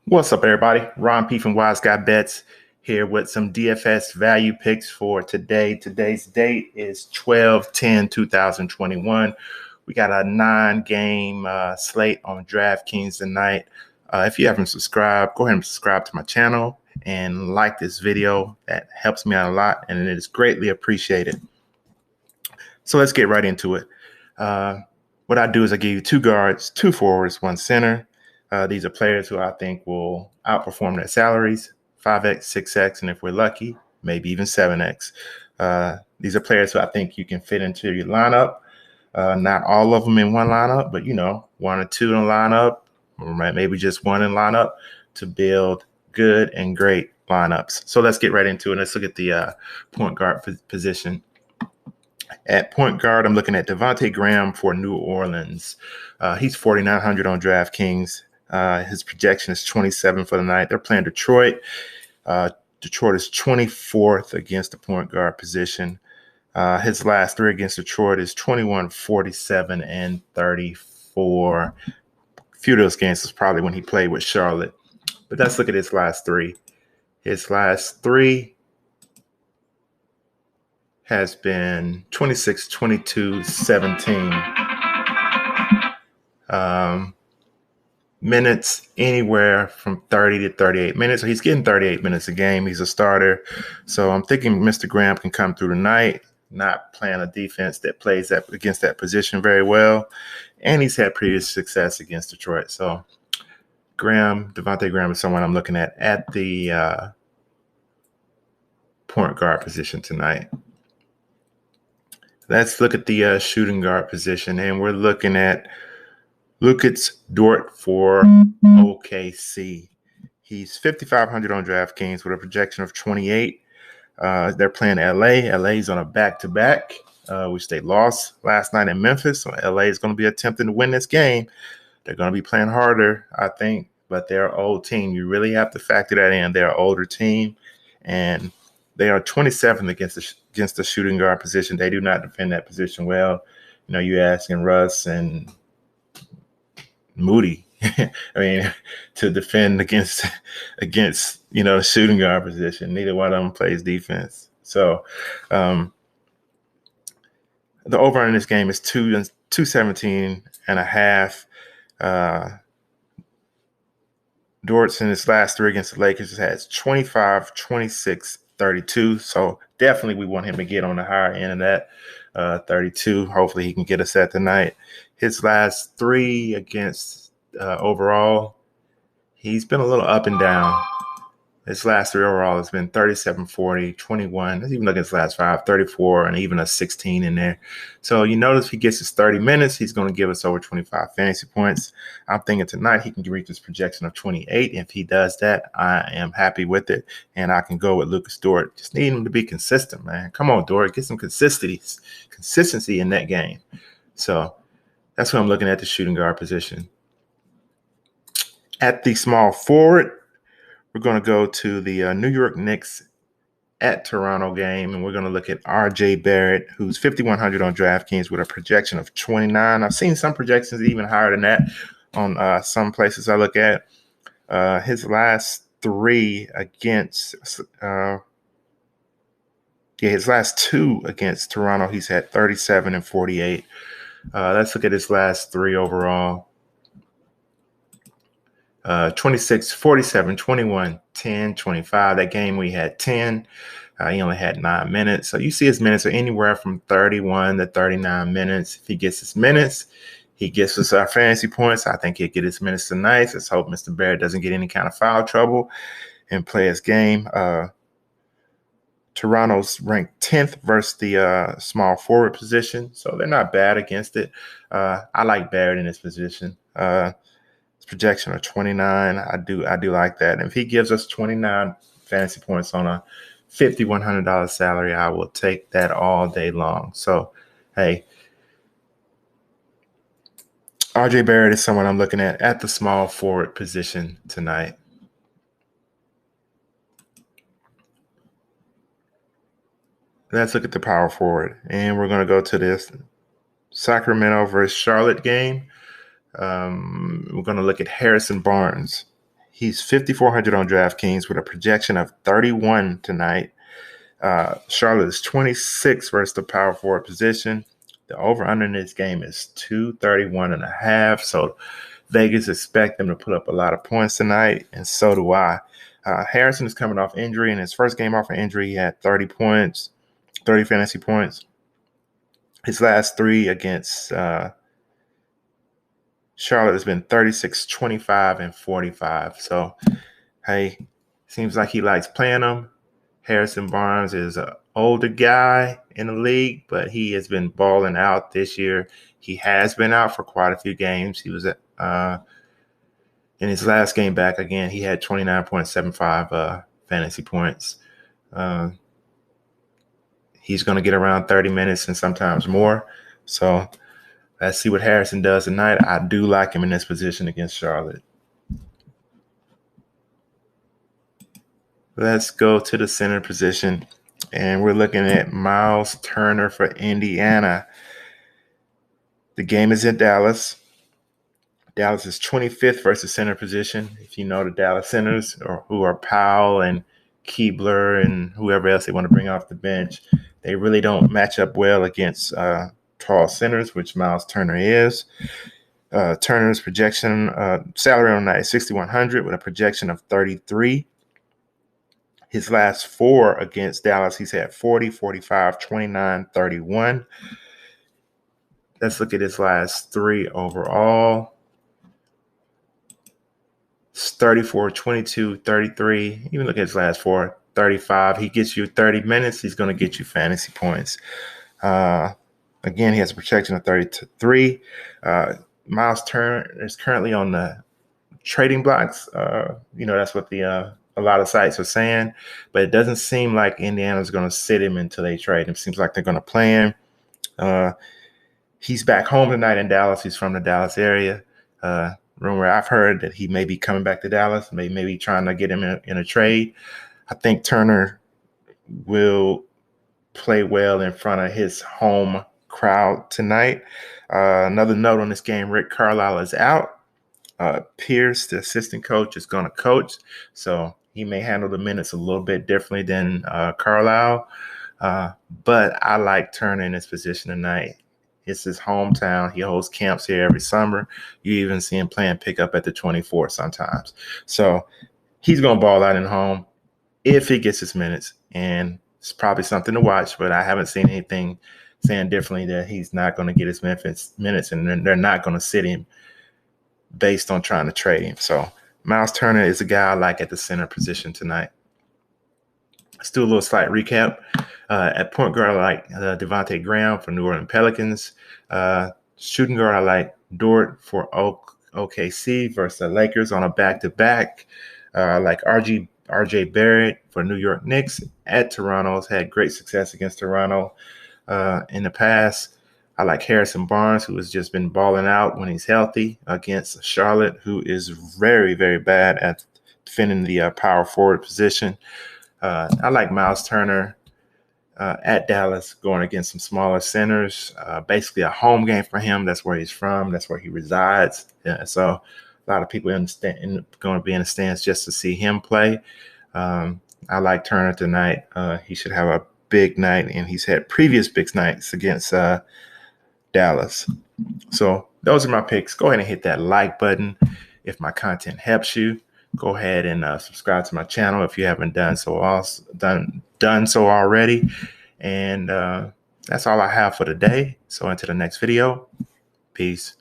What's up, everybody? Ron P from WiseGuyBets here with some DFS value picks for today. Today's date is 12/10/2021. We got a 9-game slate on DraftKings tonight. If you haven't subscribed, go ahead and subscribe to my channel and like this video. That helps me out a lot, and it is greatly appreciated. So let's get right into it. What I do is I give you 2 guards, 2 forwards, 1 center. These are players who I think will outperform their salaries, 5x, 6x, and if we're lucky, maybe even 7x. These are players who I think you can fit into your lineup. Not all of them in one lineup, but, 1 or 2 in a lineup, or maybe just 1 in lineup to build good and great lineups. So let's get right into it. Let's look at the point guard position. At point guard, I'm looking at Devonte Graham for New Orleans. He's 4,900 on DraftKings. His projection is 27 for the night. They're playing Detroit. Detroit is 24th against the point guard position. His last 3 against Detroit is 21, 47, and 34. A few of those games was probably when he played with Charlotte. But let's look at his last 3. His last 3 has been 26, 22, 17. Minutes anywhere from 30 to 38 minutes. So he's getting 38 minutes a game. He's a starter. So I'm thinking Mr. Graham can come through tonight, not playing a defense that plays against that position very well. And he's had previous success against Detroit. So Devonte Graham is someone I'm looking at the point guard position tonight. Let's look at the shooting guard position, and we're looking at Dort for OKC. He's 5,500 on DraftKings with a projection of 28. They're playing LA. LA's on a back-to-back, which they lost last night in Memphis. So LA is going to be attempting to win this game. They're going to be playing harder, I think, but they're an old team. You really have to factor that in. They're an older team, and they are 27th against the shooting guard position. They do not defend that position well. You're asking Russ and Moody, to defend against the shooting guard position. Neither one of them plays defense. So the over in this game is 217 and a half. Dort's in his last 3 against the Lakers has 25, 26, 32. So definitely we want him to get on the higher end of that 32. Hopefully he can get us that tonight. His last 3 against overall, he's been a little up and down. His last 3 overall has been 37, 40, 21. Let's even look at his last 5, 34, and even a 16 in there. So you notice if he gets his 30 minutes, he's going to give us over 25 fantasy points. I'm thinking tonight he can reach his projection of 28. If he does that, I am happy with it, and I can go with Lucas Dort. Just need him to be consistent, man. Come on, Dort. Get some consistency in that game. So that's what I'm looking at, the shooting guard position. At the small forward, we're going to go to the New York Knicks at Toronto game, and we're going to look at Barrett, who's 5,100 on DraftKings with a projection of 29. I've seen some projections even higher than that on some places I look at. His last 3 against his last 2 against Toronto, he's had 37 and 48. Let's look at his last 3 overall. 26, 47, 21, 10, 25. That game we had 10. He only had 9 minutes. So you see his minutes are anywhere from 31 to 39 minutes. If he gets his minutes, he gets us our fantasy points. I think he'll get his minutes tonight. Let's hope Mr. Barrett doesn't get any kind of foul trouble and play his game. Toronto's ranked 10th versus the small forward position. So they're not bad against it. I like Barrett in this position. Projection of 29. I do like that. And if he gives us 29 fantasy points on a $5,100 salary, I will take that all day long. So, hey, Barrett is someone I'm looking at the small forward position tonight. Let's look at the power forward, and we're going to go to this Sacramento versus Charlotte game. We're going to look at Harrison Barnes. He's 5,400 on DraftKings with a projection of 31 tonight. Charlotte is 26 versus the power forward position. The over-under in this game is 231.5. So Vegas expect them to put up a lot of points tonight, and so do I. Harrison is coming off injury. In his first game off of injury, he had 30 points, 30 fantasy points. His last three against Charlotte has been 36, 25, and 45. So, hey, seems like he likes playing them. Harrison Barnes is an older guy in the league, but he has been balling out this year. He has been out for quite a few games. He was in his last game back again. He had 29.75 fantasy points. He's going to get around 30 minutes and sometimes more. So let's see what Harrison does tonight. I do like him in this position against Charlotte. Let's go to the center position, and we're looking at Miles Turner for Indiana. The game is in Dallas. Dallas is 25th versus center position. If you know the Dallas centers, or who are Powell and Keebler and whoever else they want to bring off the bench, they really don't match up well against tall centers, which Miles Turner is. Turner's projection salary on the night is $6,100 with a projection of 33. His last four against Dallas, he's had 40, 45, 29, 31. Let's look at his last three overall. It's 34, 22, 33. Even look at his last four, 35. He gets you 30 minutes. He's going to get you fantasy points. Again, he has a projection of 33. Miles Turner is currently on the trading blocks. That's what a lot of sites are saying, but it doesn't seem like Indiana's going to sit him until they trade him. Seems like they're going to play him. He's back home tonight in Dallas. He's from the Dallas area. Rumor I've heard that he may be coming back to Dallas, maybe trying to get him in a trade. I think Turner will play well in front of his home crowd tonight. Another note on this game, Rick Carlile is out. Pierce, the assistant coach, is going to coach, so he may handle the minutes a little bit differently than Carlile. But I like Turner in this position tonight. It's his hometown. He holds camps here every summer. You even see him playing pickup at the 24 sometimes. So he's going to ball out in home if he gets his minutes, and it's probably something to watch, but I haven't seen anything saying differently that he's not going to get his minutes, and they're not going to sit him based on trying to trade him. So Miles Turner is a guy I like at the center position tonight. Let's do a little slight recap. At point guard, I like Devonte Graham for New Orleans Pelicans. Shooting guard, I like Dort for OKC versus the Lakers on a back-to-back. I like RJ Barrett for New York Knicks at Toronto. Has had great success against Toronto in the past. I like Harrison Barnes, who has just been balling out when he's healthy against Charlotte, who is very, very bad at defending the power forward position. I like Miles Turner at Dallas going against some smaller centers. Basically a home game for him. That's where he's from. That's where he resides. So a lot of people going to be in the stands just to see him play. I like Turner tonight. He should have a big night, and he's had previous big nights against Dallas. So those are my picks. Go ahead and hit that like button if my content helps you. Go ahead and subscribe to my channel if you haven't done so already. And that's all I have for today. So until the next video, peace.